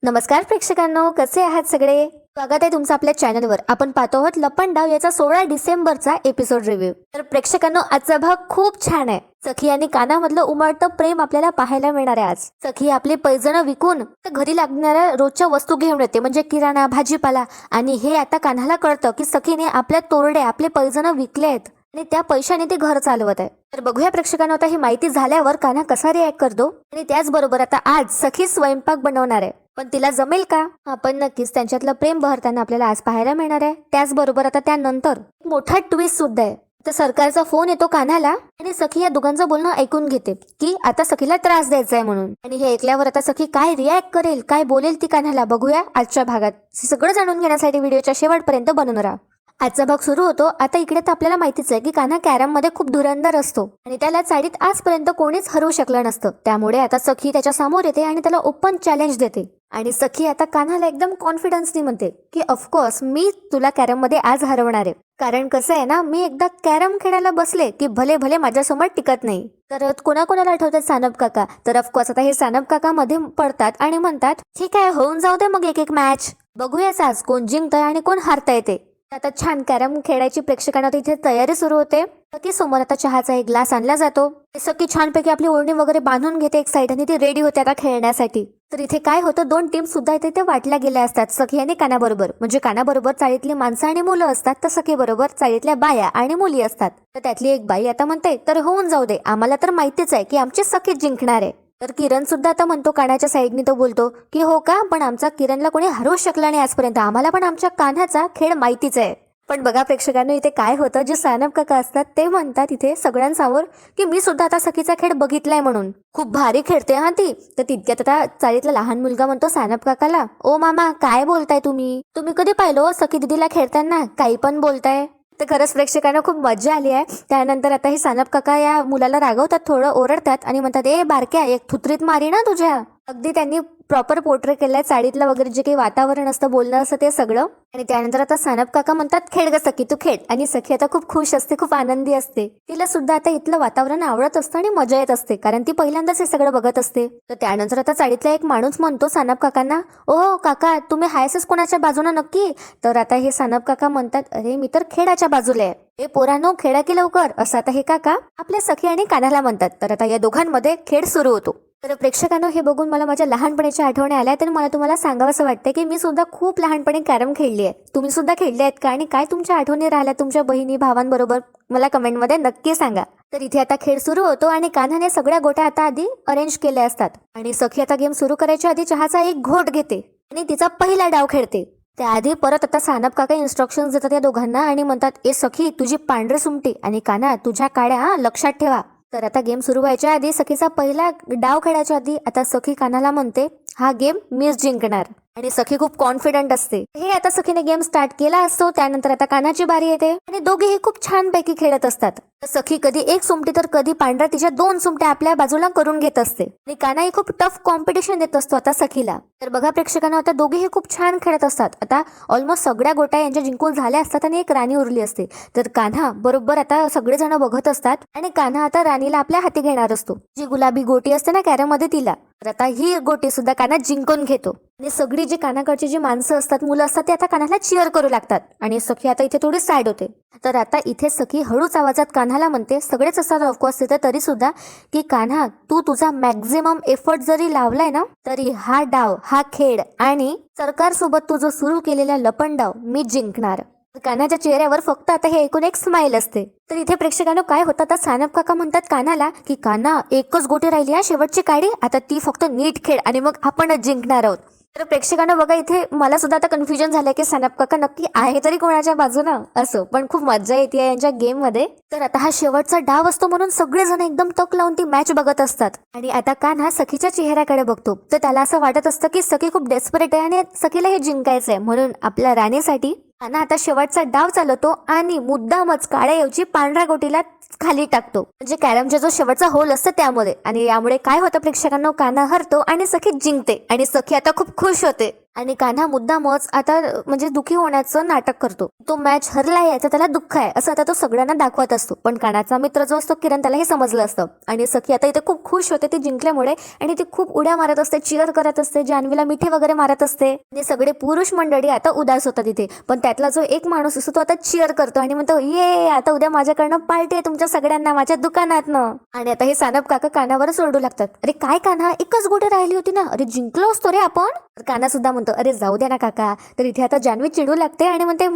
नमस्कार प्रेक्षकांनो, कसे आहात सगळे? स्वागत आहे तुमचं आपल्या चॅनलवर. आपण पाहतो आहोत लपंडाव याचा 16 डिसेंबरचा एपिसोड रिव्ह्यू. तर प्रेक्षकांनो, आजचा भाग खूप छान आहे. सखी आणि कानामधलं उमळतं प्रेम आपल्याला पाहायला मिळणार आहे. आज सखी आपली पैजणं विकून घरी लागणाऱ्या रोजच्या वस्तू घेऊन येते, म्हणजे किराणा, भाजीपाला. आणि हे आता कान्हाला कळतं की सखीने आपल्या तोरडे, आपले पैजणं विकले आहेत आणि त्या पैशाने ते घर चालवत आहे. तर बघूया प्रेक्षकांना, आता ही माहिती झाल्यावर कान्हा कसा रिॲक्ट करतो. आणि त्याचबरोबर आता आज सखी स्वयंपाक बनवणार आहे, पण तिला जमेल का? आपण नक्कीच त्यांच्यातलं प्रेम बहरताना आपल्याला आज पाहायला मिळणार आहे. त्याचबरोबर आता त्यानंतर मोठा ट्विस्ट सुद्धा आहे. तर सरकारचा फोन येतो कान्हाला आणि सखी या दोघांचं बोलणं ऐकून घेते की आता सखीला त्रास द्यायचा आहे म्हणून. आणि हे ऐकल्यावर आता सखी काय रिॲक्ट करेल, काय बोलेल ती कान्हाला, बघूया आजच्या भागात. सगळं जाणून घेण्यासाठी व्हिडिओच्या शेवटपर्यंत बनून राहा. आजचा भाग सुरू होतो. आता इकडे तर आपल्याला माहितीच आहे की कान्हा कॅरम मध्ये खूप धुरंधर असतो आणि त्याला चाळीत आजपर्यंत कोणीच हरवू शकलं नसतं. त्यामुळे आता सखी त्याच्या समोर येते आणि त्याला ओपन चॅलेंज देते. आणि सखी आता कान्हाला एकदम कॉन्फिडन्सनी म्हणते की ऑफकोर्स मी तुला कॅरम मध्ये आज हरवणार आहे. कारण कसं आहे ना, मी एकदा कॅरम खेळायला बसले की भले भले माझ्यासमोर टिकत नाही. तर कोणाकोणाला आठवतात सानप काका. तर ऑफकोर्स आता हे सानप काका मध्ये पडतात आणि म्हणतात ठीक आहे, होऊन जाऊ दे मग एक एक मॅच. बघूयाच आज कोण जिंकतंय आणि कोण हारतंय ते. आता छान कॅरम खेळायची प्रेक्षकांना इथे तयारी सुरू होते. सखी समोर आता चहाचा एक ग्लास आणला जातो. सखी छानपैकी आपली ओढणी वगैरे बांधून घेते एक साईड आणि ती रेडी होते आता खेळण्यासाठी. तर इथे काय होतं, दोन टीम सुद्धा इथे ते वाटल्या गेल्या असतात. सखी आणि कानाबरोबर, म्हणजे कानाबरोबर चाळीतली माणसं आणि मुलं असतात, तर सखी बरोबर चाळीतल्या बाया आणि मुली असतात. तर त्यातली एक बाई आता म्हणते तर होऊन जाऊ दे, आम्हाला तर माहितीच आहे की आमची सखी जिंकणार आहे. तर किरण सुद्धा आता म्हणतो, कानाच्या साईडनी तो बोलतो की हो का, पण आमचा किरणला कोणी हरवू शकला नाही आजपर्यंत, आम्हाला पण आमच्या कान्हाचा खेळ माहितीच आहे. पण बघा प्रेक्षकांनो, इथे काय होतं, जे सानप काका असतात ते म्हणतात इथे सगळ्यांसमोर की मी सुद्धा आता सखीचा खेळ बघितलाय म्हणून, खूप भारी खेळते हा ती. तर तितक्यात आता चाळीतला लहान मुलगा म्हणतो सानप काकाला, ओ मामा काय बोलताय तुम्ही कधी पाहिलं सखी दिदीला खेळताना, काही पण बोलताय. तर खरंच प्रेक्षकांना खूप मजा आली आहे. त्यानंतर आता हे सानप काका या मुलाला रागवतात, थोडं ओरडतात आणि म्हणतात ए बारक्या, एक थुत्रीत मारी ना तुझ्या. अगदी त्यांनी प्रॉपर पोर्ट्रे केलाय चाळीतलं वगैरे जे काही वातावरण असतं, बोलणं असतं ते सगळं. आणि त्यानंतर आता सानप काका म्हणतात खेळ ग सखी, तू खेळ. आणि सखी आता खूप खुश असते, खूप आनंदी असते. तिला सुद्धा आता इथलं वातावरण आवडत असतं आणि मजा येत असते, कारण ती पहिल्यांदाच हे सगळं बघत असते. तर त्यानंतर आता चाळीतला एक माणूस म्हणतो सानप काकांना, ओ काका तुम्ही हायसच कोणाच्या बाजूने नक्की? तर आता हे सानप काका म्हणतात, अरे मी तर खेळाच्या बाजूला आहे. हे पोरांनो खेळा की लवकर, असं आता हे काका आपल्या सखी आणि कानाला म्हणतात. तर आता या दोघांमध्ये खेळ सुरू होतो. तर प्रेक्षकांनो, हे बघून मला माझ्या लहानपणीच्या आठवणी आल्या. तर मला तुम्हाला सांगावं असं वाटतं की मी सुद्धा खूप लहानपणी कॅरम खेळली आहे. तुम्ही सुद्धा खेळले आहेत का? आणि काय तुमच्या आठवणी राहिल्या तुमच्या बहिणी भावांबरोबर, मला कमेंटमध्ये नक्की सांगा. तर इथे आता खेळ सुरू होतो आणि कान्हाने सगळ्या गोट्या आता आधी अरेंज केल्या असतात. आणि सखी आता गेम सुरू करायच्या आधी चहाचा एक घोट घेते आणि तिचा पहिला डाव खेळते. त्याआधी परत आता सानप काका इन्स्ट्रक्शन्स देतात या दोघांना आणि म्हणतात, ए सखी तुझी पांढरी सुमटी आणि कान्हा तुझ्या काड्या लक्षात ठेवा. तर आता गेम सुरू व्हायच्या आधी सखीचा पहिला डाव खेळायच्या आधी आता सखी कान्हाला म्हणते हा गेम मीच जिंकणार. आणि सखी खूप कॉन्फिडंट असते. हे आता सखीने गेम स्टार्ट केला असतो. त्यानंतर आता कान्हाची बारी येते आणि दोघेही खूप छानपैकी खेळत असतात. सखी कधी एक सुमटी तर कधी पांढरा तिच्या दोन सुमट्या आपल्या बाजूला करून घेत असते आणि कान्हाही खूप टफ कॉम्पिटिशन देत असतो आता सखीला. तर बघा प्रेक्षकांना, आता दोघेही खूप छान खेळत असतात. आता ऑलमोस्ट सगळ्या गोट्या यांच्या जिंकून झाल्या असतात आणि एक राणी उरली असते. तर कान्हा बरोबर आता सगळेजण बघत असतात आणि कान्हा आता राणीला आपल्या हाती घेणार असतो. जी गुलाबी गोटी असते ना कॅरम मध्ये तिला. तर आता ही गोटी सुद्धा कान्हा जिंकून घेतो आणि सगळी जी कानाकडची जी माणसं असतात, मुलं असतात, ते आता कान्हाला चिअर करू लागतात. आणि सखी आता इथे थोडी सॅड होते. तर आता इथे सखी हळूच आवाजात कान्हाला म्हणते, सगळेच असतात ऑफकोर्स तिथे तरी सुद्धा, की कान्हा तू तुझा मॅक्झिमम एफर्ट जरी लावलाय ना, तरी हा डाव, हा खेळ आणि सरकारसोबत तू जो सुरू केलेला लपंडाव मी जिंकणार. कान्हाच्या चेहऱ्यावर फक्त आता हे ऐकून एक स्माइल असते. तर इथे प्रेक्षकांनो काय होतं, आता सानप काका म्हणतात कान्हाला की कान्हा एकच गोटी राहिली आहे शेवटची काडी, आता ती फक्त नीट खेळ आणि मग आपणच जिंकणार आहोत. तर प्रेक्षकांना बघा, इथे मला सुद्धा आता कन्फ्युजन झालंय की सानप काका नक्की आहे तरी कोणाच्या बाजूनं असं, पण खूप मजा येते यांच्या गेम मध्ये. तर आता हा शेवटचा डाव असतो म्हणून सगळेजण एकदम तक लावून ती मॅच बघत असतात. आणि आता कान्हा सखीच्या चेहऱ्याकडे बघतो, तर त्याला असं वाटत असतं की सखी खूप डेस्परेट आहे आणि सखीला हे जिंकायचंय, म्हणून आपल्या राणीसाठी कान्हा आता शेवटचा डाव चालवतो आणि मुद्दामच काळ्याऐवजी पांढऱ्या गोटीला खाली टाकतो, म्हणजे कॅरमचा जो शेवटचा होल असतो त्यामध्ये. आणि यामुळे काय होतं प्रेक्षकांना, कान्हा हरतो आणि सखी जिंकते आणि सखी आता खूप खुश होते. आणि कान्हा मुद्दामच आता म्हणजे दुखी होण्याचं नाटक करतो. तो मॅच हरला याचं त्याला दुःख आहे असं आता तो सगळ्यांना दाखवत असतो. पण कान्हाचा मित्र जो असतो किरण त्याला हे समजलं असतं आणि सखी आता इथे खूप खुश होते ती जिंकल्यामुळे आणि ती खूप उड्या मारत असते, चिअर करत असते, जान्हवीला मिठी वगैरे मारत असते आणि सगळे पुरुष मंडळी आता उदास होतात इथे. पण त्यातला जो एक माणूस असतो तो आता चिअर करतो आणि म्हणतो ये आता उद्या माझ्याकडनं पार्टी आहे तुमच्या सगळ्यांना माझ्या दुकानातनं. आणि आता हे सानप काका कानावरच ओरडू लागतात, अरे काय कान्हा एकच गोटी राहिली होती ना, अरे जिंकलो असतो रे आपण. तर कान्हा सुद्धा म्हणतो अरे जाऊ द्या ना काका. तर इथे आता जान्हवी चिडू लागते आणि म्हणते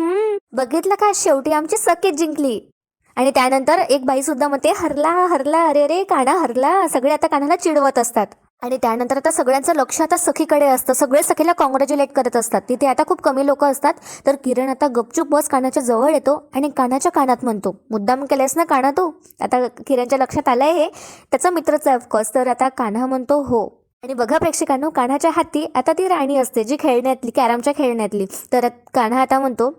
बघितलं का शेवटी आमची सखीच जिंकली. आणि त्यानंतर एक बाई सुद्धा म्हणते हरला हरला, अरे रे कान्हा हरला. सगळे आता कान्हाला चिडवत असतात. आणि त्यानंतर आता सगळ्यांचं लक्ष आता सखीकडे असतं. सगळे सखीला कॉंग्रॅच्युलेट करत असतात. तिथे आता खूप कमी लोक असतात. तर किरण आता गपचूप बस कानाच्या जवळ येतो आणि कानाच्या कानात म्हणतो, मुद्दाम केलेस ना काना तू. आता किरणच्या लक्षात आलंय हे त्याचा मित्रच आहे ऑफकोर्स. तर आता कान्हा म्हणतो हो. आणि बघा प्रेक्षकांनो, कान्हाच्या हाती आता ती राणी असते जी खेळण्यातली, कॅरमच्या खेळण्यातली. तर कान्हा आता म्हणतो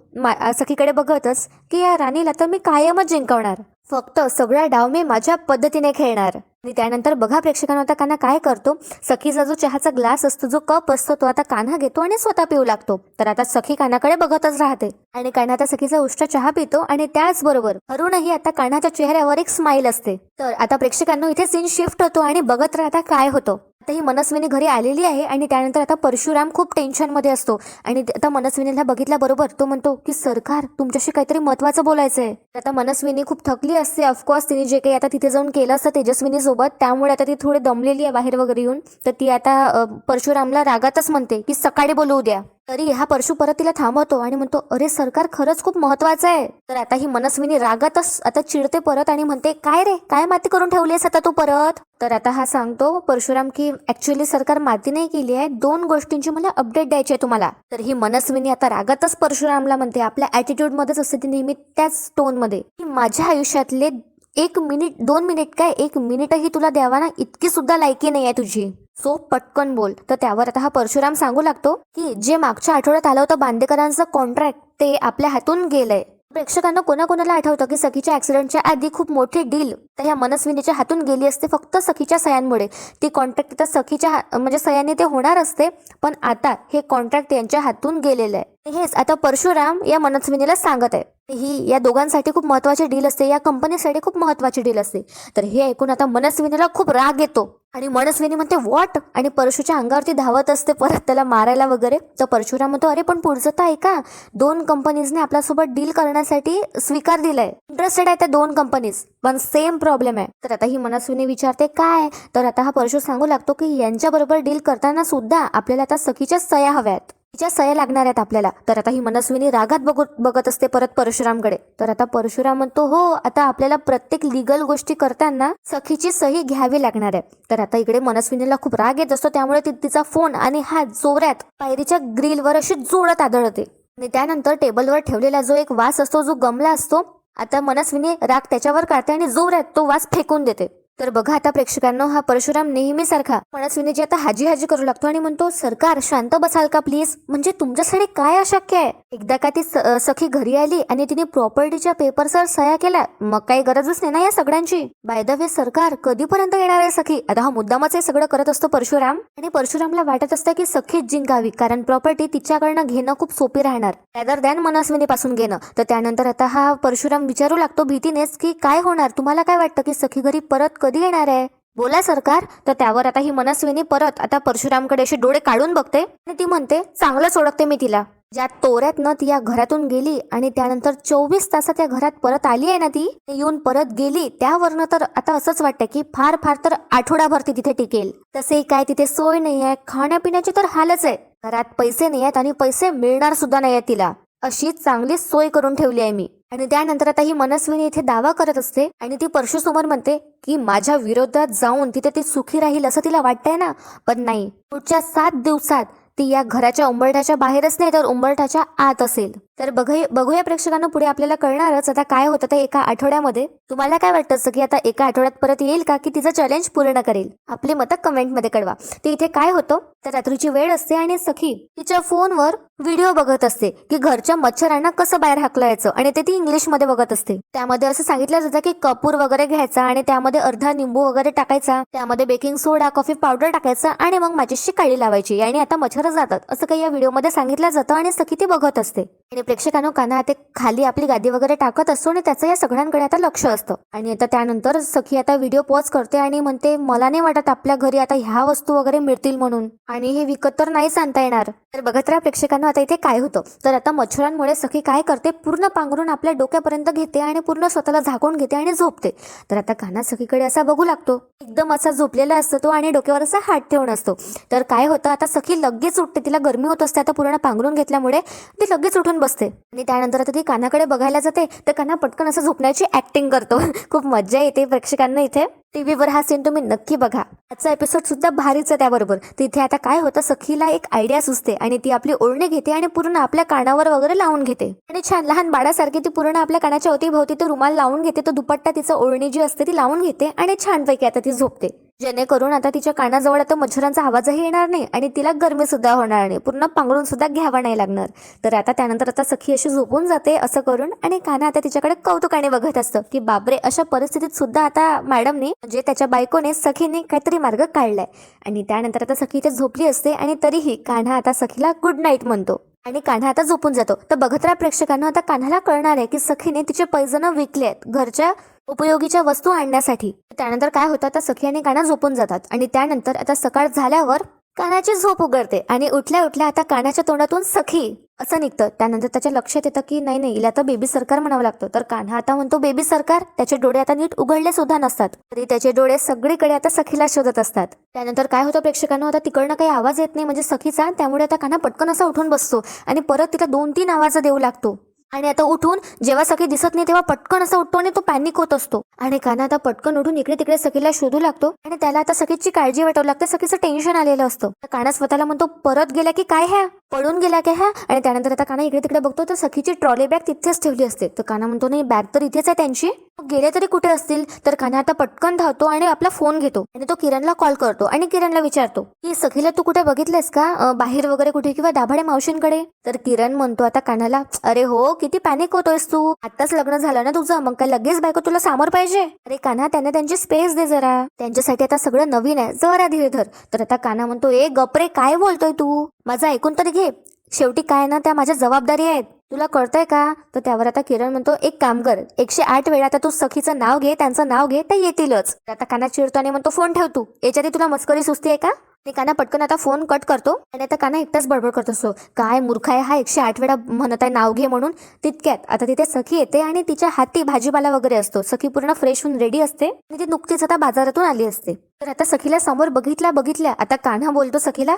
सखीकडे बघतच की या राणीला तर मी कायमच जिंकवणार, फक्त सगळा डाव मी माझ्या पद्धतीने खेळणार. आणि त्यानंतर बघा प्रेक्षकांनो, आता कान्हा काय करतो, सखीचा जो चहाचा ग्लास असतो, जो कप असतो, तो आता कान्हा घेतो आणि स्वतः पिऊ लागतो. तर आता सखी कान्हाकडे बघतच राहते आणि कान्हा आता सखीचा उष्ट चहा पितो आणि त्याचबरोबर हरूनही आता कान्हाच्या चेहऱ्यावर एक स्माईल असते. तर आता प्रेक्षकांनो इथे सीन शिफ्ट होतो आणि बघत राहता काय होतं. आता ही मनस्विनी घरी आलेली आहे आणि त्यानंतर आता परशुराम खूप टेन्शन मध्ये असतो आणि आता मनस्विनीला बघितल्याबरोबर तो म्हणतो की सरकार तुमच्याशी काहीतरी महत्वाचं बोलायचंय. आता मनस्विनी खूप थकली असते ऑफकोर्स, तिने जे काही आता तिथे जाऊन केलं असतं तेजस्विनी सोबत, त्यामुळे आता ती थोडी दमलेली आहे बाहेर वगैरे येऊन. तर ती आता परशुरामला रागातच म्हणते की सकाळी बोलवू द्या. तरी हा परशु परत तिला थांबवतो आणि म्हणतो अरे सरकार खरंच खूप महत्वाचं आहे. तर आता ही मनस्विनी रागातच आता चिडते परत आणि म्हणते काय रे काय माती करून ठेवलीस आता तू परत. तर आता हा सांगतो परशुराम की ऍक्च्युअली सरकार माती नाही केली आहे, 2 गोष्टींची मला अपडेट द्यायची आहे तुम्हाला. तर ही मनस्विनी आता रागातच परशुरामला म्हणते, आपल्या ऍटिट्यूड मध्येच असते ती नेहमी त्याच टोन मध्ये, की माझ्या आयुष्यातले 1 मिनिट 2 मिनिट काय 1 मिनिटही तुला द्यावा ना इतकी सुद्धा लायकी नाही आहे तुझी, सो पटकन बोल. तर त्यावर आता हा परशुराम सांगू लागतो की जे मागच्या आठवड्यात आलं होतं बांदेकरांचं कॉन्ट्रॅक्ट ते आपल्या हातून गेलंय. प्रेक्षकांना कोणाकोणाला आठवतं की सखीच्या ऍक्सिडेंटच्या आधी खूप मोठी डील तर ह्या मनस्विनीच्या हातून गेली असते फक्त सखीच्या सह्यांमुळे. ती कॉन्ट्रॅक्ट आता सखीच्या म्हणजे सह्याने ते होणार असते, पण आता हे कॉन्ट्रॅक्ट यांच्या हातून गेलेलं आहे. हेच आता परशुराम या मनस्विनीला सांगत आहे. ही या दोघांसाठी खूप महत्वाची डील असते, या कंपनीसाठी खूप महत्वाची डील असते. तर हे ऐकून आता मनस्विनीला खूप राग येतो आणि मनस्विनी म्हणते व्हॉट, आणि परशुच्या अंगावरती धावत असते परत त्याला मारायला वगैरे. तर परशुराम म्हणतो अरे पण पुढचं तर ऐका, 2 कंपनीजने आपल्यासोबत डील करण्यासाठी स्वीकार दिलाय, इंटरेस्टेड आहे त्या 2 कंपनीज, पण सेम प्रॉब्लेम आहे. तर आता ही मनस्विनी विचारते काय. तर आता हा परशु सांगू लागतो की यांच्याबरोबर डील करताना सुद्धा आपल्याला आता सखीच्या सह्या हव्यात, तिच्या सह्या लागणार आहेत आपल्याला. तर आता ही मनस्विनी रागात बघत असते परत परशुरामकडे. तर आता परशुराम म्हणतो हो आता आपल्याला प्रत्येक लिगल गोष्टी करताना सखीची सही घ्यावी लागणार आहे. तर आता इकडे मनस्विनीला खूप राग येत असतो, त्यामुळे तिचा फोन आणि हात जोरात पायरीच्या ग्रिलवर अशी जोरात आदळते आणि त्यानंतर टेबलवर ठेवलेला जो एक वास असतो, जो गमला असतो, आता मनस्विनी राग त्याच्यावर काढते आणि जोरात तो वास फेकून देते. तर बघा आता प्रेक्षकांनो, हा परशुराम नेहमीसारखा मनस्विनीची आता हाजी हाजी करू लागतो आणि म्हणतो सरकार शांत बसाल का प्लीज, म्हणजे तुमच्यासाठी काय अशक्य आहे. एकदा का ती सखी घरी आली आणि तिने प्रॉपर्टीच्या पेपरवर सह्या केल्या, मग काही गरजच नाही ना या सगळ्यांची. बाय द वे सरकार कधीपर्यंत येणार आहे सखी. आता हा मुद्दामच हे सगळं करत असतो परशुराम आणि परशुरामला वाटत असतं की सखीच जिंकावी, कारण प्रॉपर्टी तिच्याकडनं घेणं खूप सोपी राहणार रॅदर दॅन मनस्विनीपासून घेणं. तर त्यानंतर आता हा परशुराम विचारू लागतो भीतीनेच की काय होणार, तुम्हाला काय वाटतं की सखी घरी परत कधी येणार आहे, बोला सरकार. तर त्यावर आता ही मनस्विनी परत आता परशुरामकडे असे डोळे काढून बघते आणि ती म्हणते चांगलंच ओळखते मी तिला, ज्या तोऱ्यातनं ती या घरातून गेली आणि त्यानंतर 24 तासात त्या घरात परत आली आहे ना, ती येऊन परत गेली, त्यावरनं तर आता असंच वाटतं की फार फार तर आठवडाभर ती तिथे टिकेल. तसे काय तिथे सोय नाही आहे, खाण्यापिण्याची तर हालच आहे, घरात पैसे नाही आहेत आणि पैसे मिळणार सुद्धा नाही आहेत तिला, अशी चांगली सोय करून ठेवली आहे मी. आणि त्यानंतर आता ही मनस्विनी इथे दावा करत असते आणि ती परशु समोर म्हणते की माझ्या विरोधात जाऊन तिथे ती सुखी राहील असं तिला वाटतंय ना, पण नाही, पुढच्या 7 दिवसात ती या घराच्या उंबरठ्याच्या बाहेरच नाही तर उंबरठ्याच्या आत असेल. तर बघूया प्रेक्षकांना पुढे आपल्याला कळणारच आता काय होतं ते एका आठवड्यामध्ये. तुम्हाला काय वाटतं की आता एका आठवड्यात परत येईल का की तिचं चॅलेंज पूर्ण करेल, आपली मतं कमेंटमध्ये कळवा. ते इथे काय होतं तर रात्रीची वेळ असते आणि सखी तिच्या फोनवर व्हिडिओ बघत असते की घरच्या मच्छरांना कसं बाहेर हाकलायचं आणि ते ती इंग्लिशमध्ये बघत असते. त्यामध्ये असं सांगितलं जातं की कपूर वगैरे घ्यायचा आणि त्यामध्ये अर्धा निंबू वगैरे टाकायचा, त्यामध्ये बेकिंग सोडा, कॉफी पावडर टाकायचा आणि मग मॅचिसची काडी लावायची आणि आता मच्छर जातात असं काही या व्हिडिओमध्ये सांगितलं जातं आणि सखी ती बघत असते. आणि प्रेक्षकांनो कान्हा ते खाली आपली गादी वगैरे टाकत असतो आणि त्याचं या सगळ्यांकडे आता लक्ष असतं. आणि आता त्यानंतर सखी आता व्हिडिओ पॉज करते आणि म्हणते मला नाही वाटत आपल्या घरी आता ह्या वस्तू वगैरे मिळतील म्हणून, आणि हे विकत तर नाही आणता येणार. तर बघत राहा प्रेक्षकांना आता इथे काय होतं. तर आता मच्छरांमुळे सखी काय करते, पूर्ण पांघरून आपल्या डोक्यापर्यंत घेते आणि पूर्ण स्वतःला झाकून घेते आणि झोपते. तर आता कान्हा सखीकडे असा बघू लागतो, एकदम असा झोपलेला असतो तो आणि डोक्यावर असा हात ठेवून असतो. तर काय होतं, आता सखी लगेच उठते, तिला गरमी होत असते आता पूर्ण पांघरून घेतल्यामुळे ती लगेच उठून बसते. आणि त्यानंतर आता ती कानाकडे बघायला जाते तर कान्हा पटकन असं झोपण्याची ऍक्टिंग करतो. खूप मजा येते प्रेक्षकांना इथे. टीव्हीवर हा सीन तुम्ही नक्की बघा. आजचा एपिसोड सुद्धा भारीच आहे. त्याबरोबर तिथे आता काय होतं, सखीला एक आयडिया सुचते आणि ती आपली ओढणी घेते आणि पूर्ण आपल्या कानावर वगैरे लावून घेते आणि छान लहान बाळासारखी ती पूर्ण आपल्या कानाच्या अवतीभोवती तो रुमाल लावून घेते, तो दुपट्टा तिचं ओढणी जी असते ती लावून घेते आणि छानपैकी आता ती झोपते. जेणेकरून आता तिच्या कानाजवळ आता मच्छरांचा आवाजही येणार नाही आणि तिला गरमी सुद्धा होणार नाही, पूर्ण पांघरून सुद्धा घ्यावा नाही लागणार. तर आता त्यानंतर आता सखी अशी झोपून जाते असं करून आणि कान्हा आता तिच्याकडे कौतुकाने बघत असतं की बापरे, अशा परिस्थितीत सुद्धा आता मॅडमने म्हणजे त्याच्या बायकोने सखीने काहीतरी मार्ग काढलाय. आणि त्यानंतर आता सखी इथे झोपली असते आणि तरीही कान्हा आता सखीला गुड नाईट म्हणतो आणि कान्हा आता झोपून जातो. तर बघत राहा प्रेक्षकांना, आता कान्हाला कळणार आहे की सखीने तिचे पैजण विकले आहेत घरच्या उपयोगीच्या वस्तू आणण्यासाठी. त्यानंतर काय होतं, आता सखी आणि कान्हा झोपून जातात आणि त्यानंतर आता सकाळ झाल्यावर कान्हाची झोप उघडते आणि उठल्या उठल्या आता कान्हाच्या तोंडातून सखी असं निघतं. त्यानंतर त्याच्या लक्षात येतं की नाही हिला आता बेबी सरकार म्हणावं लागतं. तर कान्हा आता म्हणतो बेबी सरकार. त्याचे डोळे आता नीट उघडले सुद्धा नसतात तरी त्याचे डोळे सगळीकडे आता सखीला शोधत असतात. त्यानंतर काय होतं प्रेक्षकांना, आता तिकडनं काही आवाज येत नाही म्हणजे सखीचा, त्यामुळे आता कान्हा पटकन असा उठून बसतो आणि परत तिला 2-3 आवाज देऊ लागतो. आणि आता उठून जेव्हा सखी दिसत नाही तेव्हा पटकन असा उठतो आणि तो पॅनिक होत असतो आणि कान्हा आता पटकन उठून इकडे तिकडे सखीला शोधू लागतो आणि त्याला आता सखीची काळजी वाटावं लागते, सखीचं टेन्शन आलेलं असतं. कान्हा स्वतःला म्हणतो परत गेला की काय, ह्या पडून गेला की ह्या. आणि त्यानंतर आता कान्हा इकडे तिकडे बघतो तर सखीची ट्रॉली बॅग तिथेच ठेवली असते. तर कान्हा म्हणतो नाही बॅग तर इथेच आहे त्यांची, गेले तरी कुठे असतील. तर कान्हा आता पटकन धावतो आणि आपला फोन घेतो आणि तो किरणला कॉल करतो आणि किरणला विचारतो की सखीला तू कुठे बघितलंस का, बाहेर वगैरे कुठे किंवा दाभाडे मावशींकडे. तर किरण म्हणतो आता कान्हाला, अरे हो किती पॅनिक होतोयस तू, आताच लग्न झालं ना तुझं, मग काय लगेच बायको तुला सामोर पाहिजे. अरे कान्हा त्यांना त्यांची स्पेस दे जरा, त्यांच्यासाठी आता सगळं नवीन आहे, जरा धीर धर. तर आता कान्हा म्हणतो ए गपरे, काय बोलतोय तू, माझं ऐकून तरी घे, शेवटी काय ना त्या माझ्या जबाबदारी आहेत, तुला कळतंय का. तर त्यावर आता किरण म्हणतो एक काम कर, 108 वेळा आता तू सखीचं नाव घे, त्यांचं नाव घे, ते येतीलच. आता कान्हा चिडतो आणि म्हणतो फोन ठेव तू, याच्यात तुला मस्करी सुचते का. ते कान्हा पटकन आता फोन कट करतो आणि आता कान्हा एकटाच बडबड करत असतो, काय मूर्ख आहे हा, 108 वेळा म्हणत आहे नाव घे म्हणून. तितक्यात आता तिथे सखी येते आणि तिच्या हाती भाजीपाला वगैरे असतो. सखी पूर्ण फ्रेश होऊन रेडी असते आणि ती नुकतीच आता बाजारातून आली असते. तर आता सखीला समोर बघितल्या आता कान्हा बोलतो सखीला,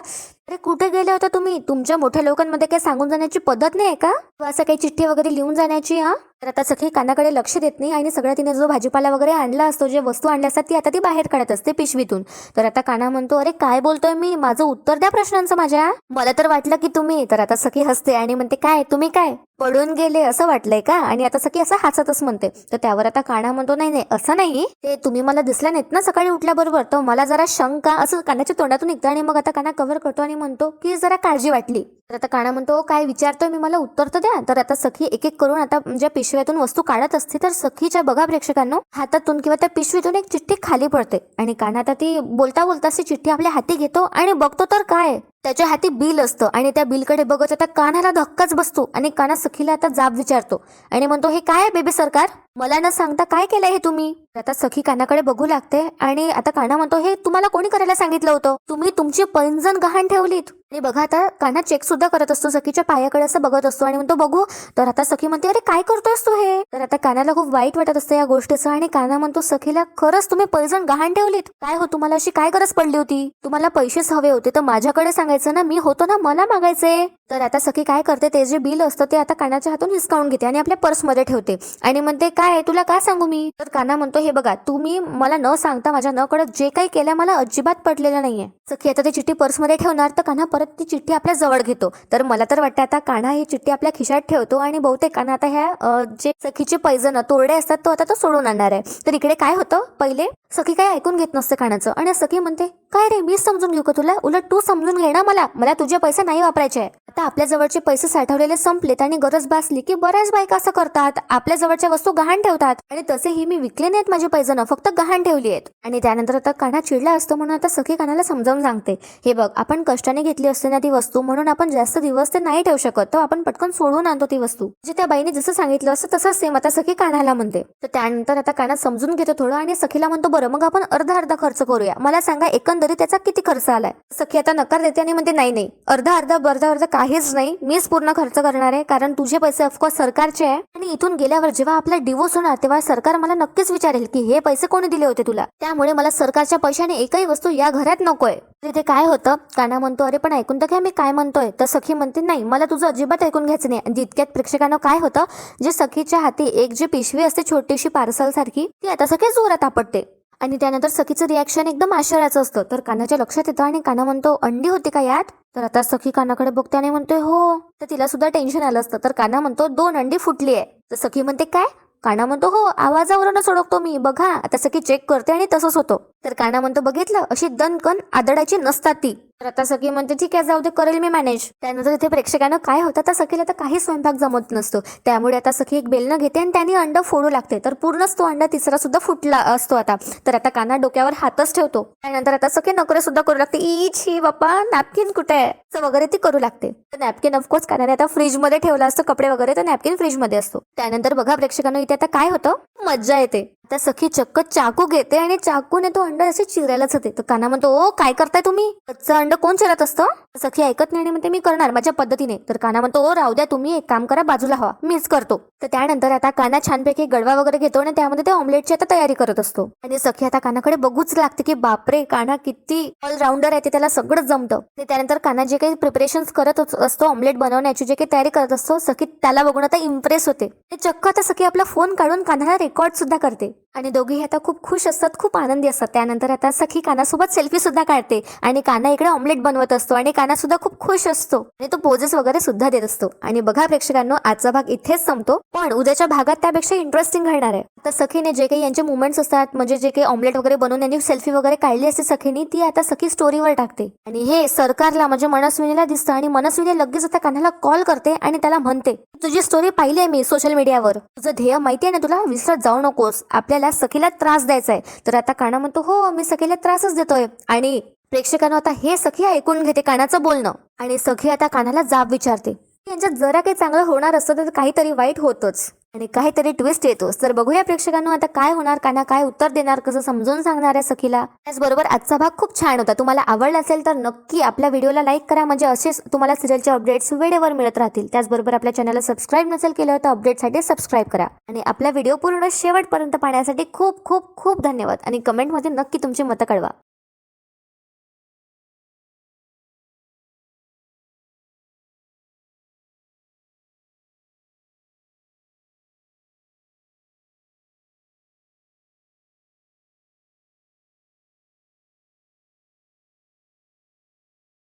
अरे कुठे गेले होता तुम्ही, तुमच्या मोठ्या लोकांमध्ये काही सांगून जाण्याची पद्धत नाही आहे का, असं काही चिठ्ठी वगैरे लिहून जाण्याची. हा तर आता सखी कानाकडे लक्ष देत नाही आणि सगळ्या तिने जो भाजीपाला वगैरे आणला असतो, जे वस्तू आणल्या असतात ती आता ती बाहेर काढत असते पिशवीतून. तर आता कान्हा म्हणतो अरे काय बोलतोय मी, माझं उत्तर द्या प्रश्नांचं माझ्या, मला तर वाटलं की तुम्ही. तर आता सखी हसते आणि म्हणते काय तुम्ही काय पडून गेले असं वाटलंय का. आणि आता सखी असं हसतच म्हणते. तर त्यावर आता कान्हा म्हणतो नाही असं नाही, ते तुम्ही मला दिसल्या नाहीत ना सकाळी उठल्याबरोबर, तर मला जरा शंका असं कानाच्या तोंडातून निघतं. आणि मग आता कान्हा कव्हर करतो आणि म्हणतो की जरा काळजी वाटली. तर आता कान्हा म्हणतो काय विचारतोय मी, मला उत्तर तर द्या. तर आता सखी एक एक करून आता ज्या पिशव्यातून वस्तू काढत असते तर सखीच्या बघा प्रेक्षकांनो हातातून किंवा त्या पिशवीतून एक चिठ्ठी खाली पडते आणि कान्हा आता ती बोलता अशी चिठ्ठी आपल्या हाती घेतो आणि बघतो तर काय, त्याच्या हाती बिल असतं. आणि त्या बिलकडे बघत आता कान्हाला धक्काच बसतो आणि कान्हा सखीला आता जाब विचारतो आणि म्हणतो हे काय आहे बेबी सरकार, मला न सांगता काय केलंय हे तुम्ही. आता सखी कानाकडे बघू लागते आणि आता कान्हा म्हणतो हे तुम्हाला कोणी करायला सांगितलं होतं, तुम्ही तुमची पैंजण गहाण ठेवलीत. आणि बघा आता कान्हा चेक सुद्धा करत असतो, सखीच्या पायाकडे असं बघत असतो आणि म्हणतो बघू. तर आता सखी म्हणते अरे काय करतोयस तू हे. तर आता कान्हाला खूप वाईट वाटत असतं या गोष्टीचं आणि कान्हा म्हणतो सखीला खरंच तुम्ही पैंजण गहाण ठेवलीत, काय हो तुम्हाला अशी काय गरज पडली होती, तुम्हाला पैसेच हवे होते तर माझ्याकडे सांगायचं ना, मी होतो ना, मला मागायचे. तर आता सखी काय करते, ते जे बिल असतं ते आता कान्हाच्या हातून हिसकावून घेते आणि आपल्या पर्समध्ये ठेवते आणि म्हणते काय तुला काय सांगू मी. तर कान्हा म्हणतो हे बघा तुम्ही मला न सांगता माझ्या न कळत जे काही केलं मला अजिबात पटलेलं नाहीये. सखी आता ती चिठ्ठी पर्समध्ये ठेवणार तर कान्हा परत ती चिठ्ठी आपल्या जवळ घेतो. तर मला तर वाटतं आता कान्हा ही चिठ्ठी आपल्या खिशात ठेवतो आणि बहुतेक कान्हा आता ह्या जे सखीचे पैजण तोरडे असतात तो आता तो सोडून आणणार आहे. तर इकडे काय होतं, पहिले सखी काही ऐकून घेत नसते कानाचं आणि सखी म्हणते काय रे मीच समजून घेऊ का तुला, उलट तू समजून घे ना मला तुझे पैसे नाही वापरायचे. आता आपल्या जवळचे पैसे साठवलेले संपलेत आणि गरज भासली की बऱ्याच बायका असं करतात, आपल्या जवळच्या वस्तू गहाण ठेवतात. आणि तसेही मी विकले नाहीत माझे पैसे, फक्त गहाण ठेवली आहेत. आणि त्यानंतर आता कान्हा चिडला असतो म्हणून आता सखी कान्हाला समजावून सांगते, हे बघ आपण कष्टाने घेतली असते ना ती वस्तू, म्हणून आपण जास्त दिवस ते नाही ठेवू शकत, तर आपण पटकन सोडून आणतो ती वस्तू. म्हणजे त्या बाईने जसं सांगितलं असतं तसंच सेम आता सखी कान्हाला म्हणते. तर त्यानंतर आता कान्हा समजून घेतो थोडं आणि सखीला म्हणतो, बरं मग आपण अर्धा अर्धा खर्च करूया, मला सांगा एकंदरीत त्याचा किती खर्च आलाय. सखी आता नकार देते आणि म्हणते, नाही नाही, अर्धा अर्धा काहीच नाही, मीच पूर्ण खर्च करणार आहे, कारण तुझे पैसे ऑफकोर्स सरकारचे आहे आणि इथून गेल्यावर जेव्हा आपला डिवोर्स होणार तेव्हा सरकार मला नक्कीच विचारेल की हे पैसे कोणी दिले होते तुला, त्यामुळे मला सरकारच्या पैशाने एकही वस्तू या घरात नकोय. तिथे काय होतं, कान्हा म्हणतो, अरे पण ऐकून तर घ्या मी काय म्हणतोय. तर सखी म्हणते, नाही मला तुझं अजिबात ऐकून घ्यायचं नाही. जितक्यात प्रेक्षकांना काय होतं, जे सखीच्या हाती एक जी पिशवी असते छोटीशी पार्सल सारखी, ती आता सखी जोरात आपटते आणि त्यानंतर सखीचं रिॲक्शन एकदम आश्चर्याचं असतं. तर कान्हाच्या लक्षात येतं आणि कान्हा म्हणतो, अंडी होती का यात. तर आता सखी कान्हाकडे बघते आणि म्हणतोय, हो. तर तिला सुद्धा टेन्शन आलं असतं. तर कान्हा म्हणतो, 2 अंडी फुटली आहे. तर सखी म्हणते, काय. कान्हा म्हणतो, हो, आवाजावरूनच ओळखतो मी, बघा. आता सखी चेक करते आणि तसंच होतं. तर कान्हा म्हणतो, बघितलं, अशी दणकन आदळायची नसतात ती. तर आता सखी म्हणते, ठीक आहे जाऊ दे, करेल मी मॅनेज. त्यानंतर इथे प्रेक्षकांना काय होतं, तर सखीला तर काही स्वयंपाक जमत नसतो, त्यामुळे आता सखी एक बेलणं घेते आणि त्याने अंड फोडू लागते. तर पूर्णच तो अंडा तिसरा सुद्धा फुटला असतो आता. तर आता कान्हा डोक्यावर हातच ठेवतो. त्यानंतर आता सखी नोकरी सुद्धा करू लागते. छी बाप्पा, नॅपकिन कुठे आहे असं वगैरे ती करू लागते. तर नॅपकिन ऑफकोर्स कान्हाने आता फ्रीजमध्ये ठेवला असतो, कपडे वगैरे, तर नॅपकिन फ्रीजमध्ये असतो. त्यानंतर बघा प्रेक्षकांना इथे आता काय होतं, मज्जा येते. आता सखी चक्क चाकू घेते आणि चाकूने तो अंड असे चिरायलाच होते. तर कान्हा म्हणतो, ओ काय करताय तुम्ही, कच्चं अंड कोण चिरत असतं. सखी ऐकत नाही आणि म्हणते, मी करणार माझ्या पद्धतीने. तर कान्हा म्हणतो, ओ राहू द्या, तुम्ही एक काम करा, बाजूला व्हा, मीच करतो. तर त्यानंतर आता कान्हा छानपैकी गडवा वगैरे घेतो आणि त्यामध्ये ते ऑमलेटची आता तयारी करत असतो. आणि सखी आता कान्हाकडे बघूच लागते की बापरे, कान्हा किती ऑलराऊंडर आहे, ते त्याला सगळं जमतं. त्यानंतर कान्हा जे काही प्रिपरेशन करत असतो ऑमलेट बनवण्याची, जे काही तयारी करत असतो, सखी त्याला बघून आता इम्प्रेस होते. चक्क आता सखी आपला फोन काढून कान्हाला रेकॉर्ड सुद्धा करते आणि दोघेही आता खूप खुश असतात, खूप आनंदी असतात. त्यानंतर आता सखी कान्हासोबत सेल्फी सुद्धा काढते आणि कान्हा इकडे ऑमलेट बनवत असतो आणि कान्हा सुद्धा खूप खुश असतो आणि तो पोजेस वगैरे सुद्धा देत असतो. आणि बघा प्रेक्षकांनो, आजचा भाग इथेच संपतो, पण उद्याच्या भागात त्यापेक्षा इंटरेस्टिंग घडणार आहे. आता सखीने जे काही यांचे मुवमेंट्स असतात, म्हणजे जे काही ऑमलेट वगैरे बनवून यांनी सेल्फी वगैरे काढली असते सखीने, ती आता सखी स्टोरीवर टाकते आणि हे सरकारला म्हणजे मनस्विनीला दिसतं आणि मनस्विनी लगेच आता कान्हाला कॉल करते आणि त्याला म्हणते, तुझी स्टोरी पाहिली आहे मी सोशल मीडियावर, तुझं ध्येय माहिती आहे ना तुला, विसरत जाऊ नकोस, आपल्याला सखीला त्रास द्यायचा आहे. तर आता कान्हा म्हणतो, हो मी सखीला त्रासच देतोय. आणि प्रेक्षकांना आता हे सखी ऐकून घेते कान्हाचं बोलणं आणि सखी आता कान्हाला जाब विचारते. यांच्यात जरा काही चांगलं होणार असतं तर काहीतरी वाईट होतच आणि काहीतरी ट्विस्ट येतोच. तर बघूया प्रेक्षकांनो आता काय होणार, कान्हा काय उत्तर देणार, कसं समजून सांगणार आहे सखीला. त्याचबरोबर आजचा भाग खूप छान होता. तुम्हाला आवडला असेल तर नक्की आपल्या व्हिडिओला लाईक करा, म्हणजे असेच तुम्हाला सिरियलचे अपडेट्स वेळेवर मिळत राहतील. त्याचबरोबर आपल्या चॅनलला सबस्क्राईब नसेल केलं तर अपडेटसाठी सबस्क्राईब करा आणि आपला व्हिडिओ पूर्ण शेवटपर्यंत पाहण्यासाठी खूप खूप खूप धन्यवाद आणि कमेंटमध्ये नक्की तुमची मतं कळवा.